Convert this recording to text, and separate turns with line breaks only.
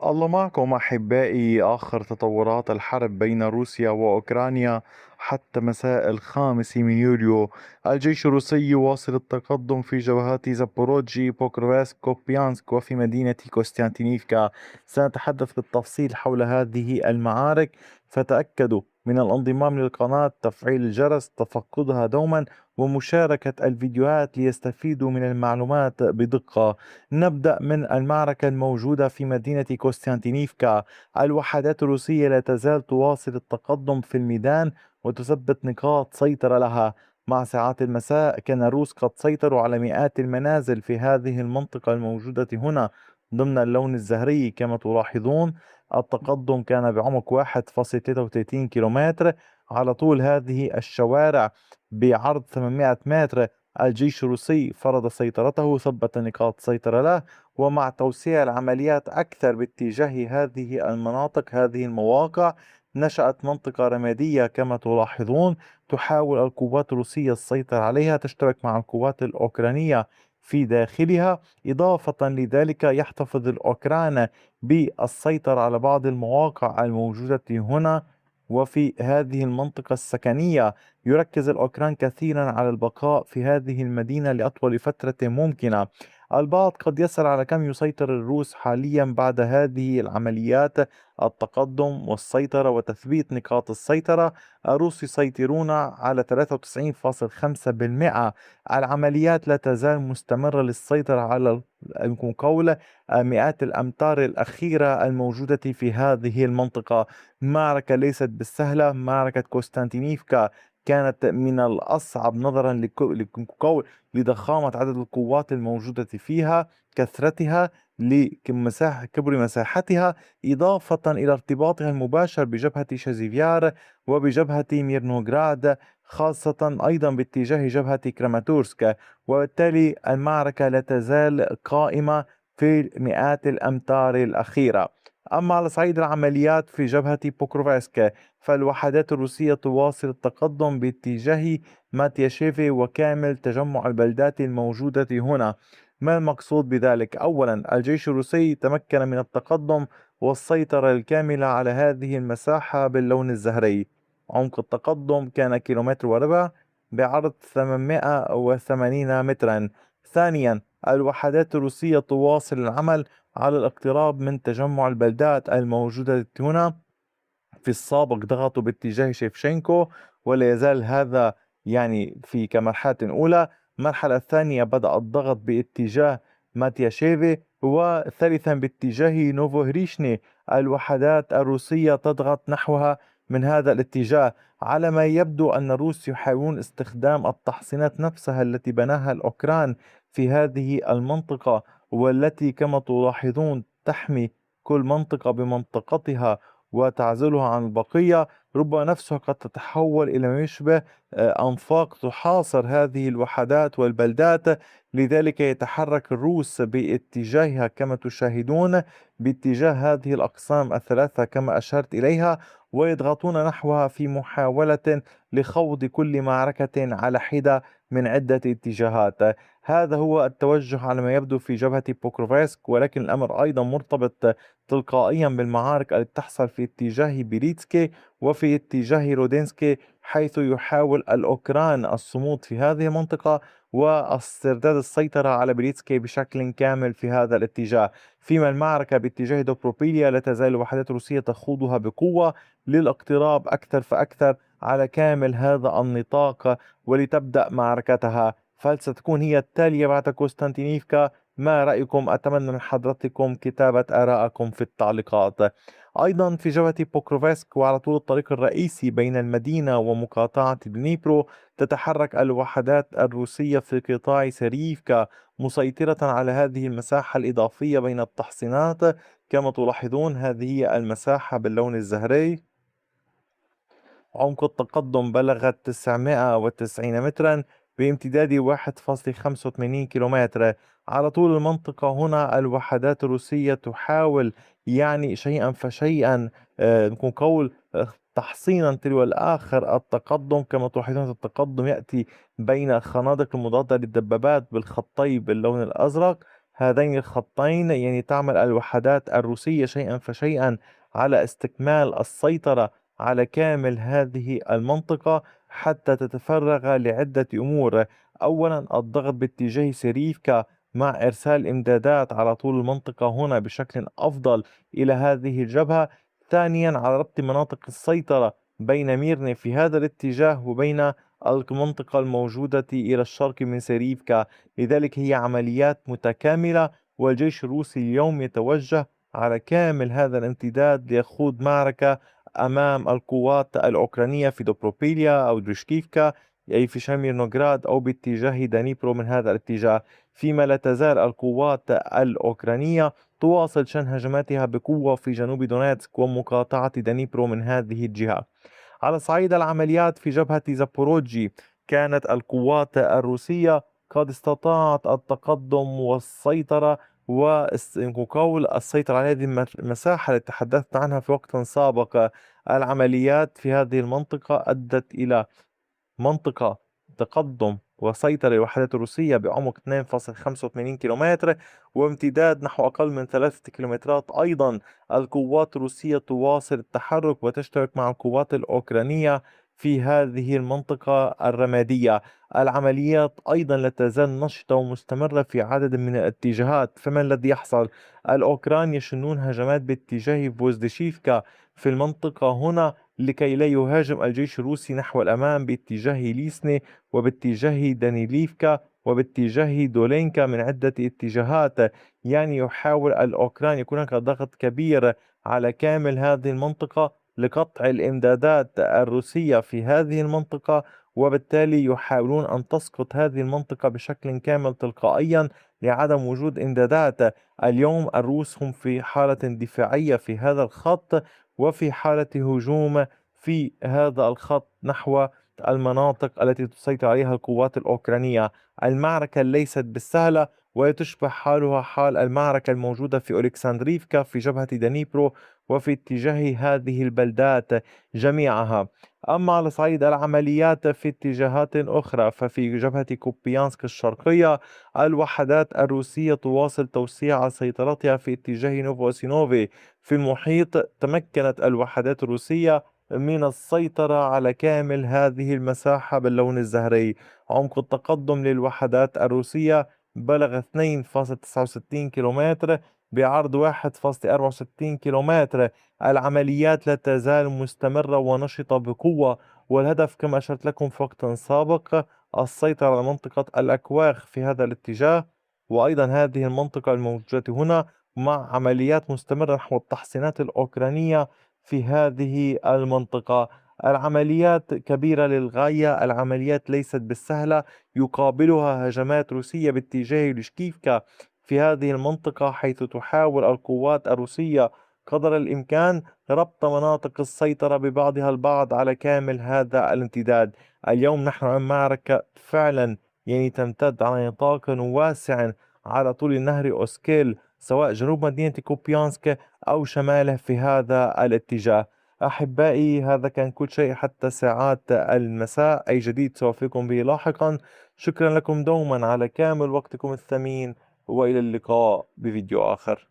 الله معكم أحبائي. آخر تطورات الحرب بين روسيا وأوكرانيا حتى مساء 5 من يوليو، الجيش الروسي يواصل التقدم في جبهات زابوروجي، بوكروفسك، كوبيانسك وفي مدينة كوستانتينيفكا. سنتحدث بالتفصيل حول هذه المعارك، فتأكدوا من الانضمام للقناة، تفعيل الجرس، تفقدها دوما، ومشاركة الفيديوهات ليستفيدوا من المعلومات بدقة. نبدأ من المعركة الموجودة في مدينة كوستانتينيفكا. الوحدات الروسية لا تزال تواصل التقدم في الميدان وتثبت نقاط سيطرة لها. مع ساعات المساء كان الروس قد سيطروا على مئات المنازل في هذه المنطقة الموجودة هنا ضمن اللون الزهري. كما تلاحظون، التقدم كان بعمق 1.33 كيلومتر على طول هذه الشوارع بعرض 800 متر. الجيش الروسي فرض سيطرته، ثبت نقاط سيطرة له، ومع توسيع العمليات أكثر باتجاه هذه المناطق، هذه المواقع، نشأت منطقة رمادية كما تلاحظون. تحاول القوات الروسية السيطرة عليها، تشترك مع القوات الأوكرانية في داخلها. إضافة لذلك يحتفظ الأوكران بالسيطرة على بعض المواقع الموجودة هنا وفي هذه المنطقة السكنية. يركز الأوكران كثيرا على البقاء في هذه المدينة لأطول فترة ممكنة. البعض قد يسأل على كم يسيطر الروس حاليا بعد هذه العمليات، التقدم والسيطرة وتثبيت نقاط السيطرة. الروس يسيطرون على 93.5%. العمليات لا تزال مستمرة للسيطرة على المقاولة مئات الأمتار الأخيرة الموجودة في هذه المنطقة. معركة ليست بالسهلة. معركة كوستانتينيفكا كانت من الأصعب نظرا لضخامة عدد القوات الموجودة فيها، كثرتها، كبر مساحتها، إضافة إلى ارتباطها المباشر بجبهة شازيفيار وبجبهة ميرنوغراد، خاصة أيضا باتجاه جبهة كراماتورسك. وبالتالي المعركة لا تزال قائمة في مئات الأمتار الأخيرة. أما على صعيد العمليات في جبهة بوكروفسك، فالوحدات الروسية تواصل التقدم باتجاه ماتياشيفي وكامل تجمع البلدات الموجودة هنا. ما المقصود بذلك؟ أولا، الجيش الروسي تمكن من التقدم والسيطرة الكاملة على هذه المساحة باللون الزهري. عمق التقدم كان كيلومتر وربع بعرض 880 مترا. ثانيا، الوحدات الروسية تواصل العمل على الاقتراب من تجمع البلدات الموجودة هنا. في السابق ضغطوا باتجاه شيفشينكو، ولا يزال هذا في كمرحلة أولى. المرحلة الثانية بدأ الضغط باتجاه ماتياشيفي، وثالثا باتجاه نوفوهريشني. الوحدات الروسية تضغط نحوها من هذا الاتجاه. على ما يبدو أن الروس يحاولون استخدام التحصينات نفسها التي بناها الأوكران في هذه المنطقة، والتي كما تلاحظون تحمي كل منطقة بمنطقتها وتعزلها عن البقية. ربما نفسها قد تتحول إلى ما يشبه أنفاق تحاصر هذه الوحدات والبلدات. لذلك يتحرك الروس باتجاهها كما تشاهدون، باتجاه هذه الأقسام الثلاثة كما أشرت إليها، ويضغطون نحوها في محاولة لخوض كل معركة على حدة من عدة اتجاهات. هذا هو التوجه على ما يبدو في جبهة بوكروفسك، ولكن الأمر أيضا مرتبط تلقائيا بالمعارك التي تحصل في اتجاه بيريتسكي وفي اتجاه رودينسكي، حيث يحاول الأوكران الصمود في هذه المنطقة واسترداد السيطرة على بيريتسكي بشكل كامل في هذا الاتجاه. فيما المعركة باتجاه دوبروبيليا لا تزال الوحدات الروسية تخوضها بقوة للاقتراب أكثر فأكثر على كامل هذا النطاق ولتبدأ معركتها. فهل ستكون هي التالية بعد كوستانتينيفكا؟ ما رأيكم؟ أتمنى من حضرتكم كتابة آرائكم في التعليقات. أيضا في جبهة بوكروفسك وعلى طول الطريق الرئيسي بين المدينة ومقاطعة دنيبرو، تتحرك الوحدات الروسية في قطاع سريفكا، مسيطرة على هذه المساحة الإضافية بين التحصينات. كما تلاحظون هذه هي المساحة باللون الزهري. عمق التقدم بلغ 990 مترا بامتداد 1.85 كيلومتر. على طول المنطقة هنا الوحدات الروسية تحاول شيئا فشيئا، نكون قول تحصينا تلو الآخر التقدم. كما تلاحظون التقدم يأتي بين الخنادق المضادة للدبابات بالخطي باللون الأزرق، هذين الخطين يعني تعمل الوحدات الروسية شيئا فشيئا على استكمال السيطرة على كامل هذه المنطقة حتى تتفرغ لعدة أمور. أولا الضغط باتجاه سيريفكا مع إرسال إمدادات على طول المنطقة هنا بشكل أفضل إلى هذه الجبهة. ثانيا على ربط مناطق السيطرة بين ميرني في هذا الاتجاه وبين المنطقة الموجودة إلى الشرق من سيريفكا. لذلك هي عمليات متكاملة، والجيش الروسي اليوم يتوجه على كامل هذا الامتداد ليخوض معركة أمام القوات الأوكرانية في دوبروبيليا أو دريشكيفكا، أي في شميرنوغراد، أو باتجاه دانيبرو من هذا الاتجاه. فيما لا تزال القوات الأوكرانية تواصل شن هجماتها بقوة في جنوب دونيتسك ومقاطعة دانيبرو من هذه الجهة. على صعيد العمليات في جبهة زابوروجي، كانت القوات الروسية قد استطاعت التقدم والسيطرة وقول السيطرة على هذه المساحة التي تحدثت عنها في وقت سابق. العمليات في هذه المنطقة أدت إلى منطقة تقدم وسيطرة الوحدات الروسية بعمق 2.85 كيلومتر وامتداد نحو أقل من 3 كيلومترات. أيضا القوات الروسية تواصل التحرك وتشترك مع القوات الأوكرانية في هذه المنطقة الرمادية. العمليات أيضا لا تزال نشطة ومستمرة في عدد من الاتجاهات. فما الذي يحصل؟ الأوكران يشنون هجمات باتجاه فوزديشيفكا في المنطقة هنا لكي لا يهاجم الجيش الروسي نحو الأمام باتجاه ليسني وباتجاه دانيليفكا وباتجاه دولينكا من عدة اتجاهات. يعني يحاول الأوكران يكون هناك ضغط كبير على كامل هذه المنطقة لقطع الإمدادات الروسية في هذه المنطقة، وبالتالي يحاولون أن تسقط هذه المنطقة بشكل كامل تلقائيا لعدم وجود إمدادات. اليوم الروس هم في حالة دفاعية في هذا الخط وفي حالة هجوم في هذا الخط نحو المناطق التي تسيطر عليها القوات الأوكرانية. المعركة ليست بالسهلة، وتشبه حالها حال المعركة الموجودة في أولكسندريفكا في جبهة دانيبرو وفي اتجاه هذه البلدات جميعها. أما على صعيد العمليات في اتجاهات أخرى، ففي جبهة كوبيانسك الشرقية الوحدات الروسية تواصل توسيع سيطرتها في اتجاه نوفوسينوفي في المحيط. تمكنت الوحدات الروسية من السيطرة على كامل هذه المساحة باللون الزهري. عمق التقدم للوحدات الروسية بلغ 2.69 كيلومتر بعرض 1.64 كيلومتر. العمليات لا تزال مستمرة ونشطة بقوة، والهدف كما أشرت لكم في وقت سابق السيطرة على منطقة الأكواخ في هذا الاتجاه، وأيضا هذه المنطقة الموجودة هنا، مع عمليات مستمرة نحو التحصينات الأوكرانية في هذه المنطقة. العمليات كبيرة للغاية، العمليات ليست بالسهلة، يقابلها هجمات روسية باتجاه لشكيفكا في هذه المنطقة، حيث تحاول القوات الروسية قدر الإمكان ربط مناطق السيطرة ببعضها البعض على كامل هذا الامتداد. اليوم نحن أمام معركة فعلا يعني تمتد على نطاق واسع على طول نهر أوسكيل، سواء جنوب مدينة كوبيانسك أو شماله في هذا الاتجاه. أحبائي، هذا كان كل شيء حتى ساعات المساء. أي جديد سوفيكم به لاحقا. شكرا لكم دوما على كامل وقتكم الثمين، وإلى اللقاء بفيديو آخر.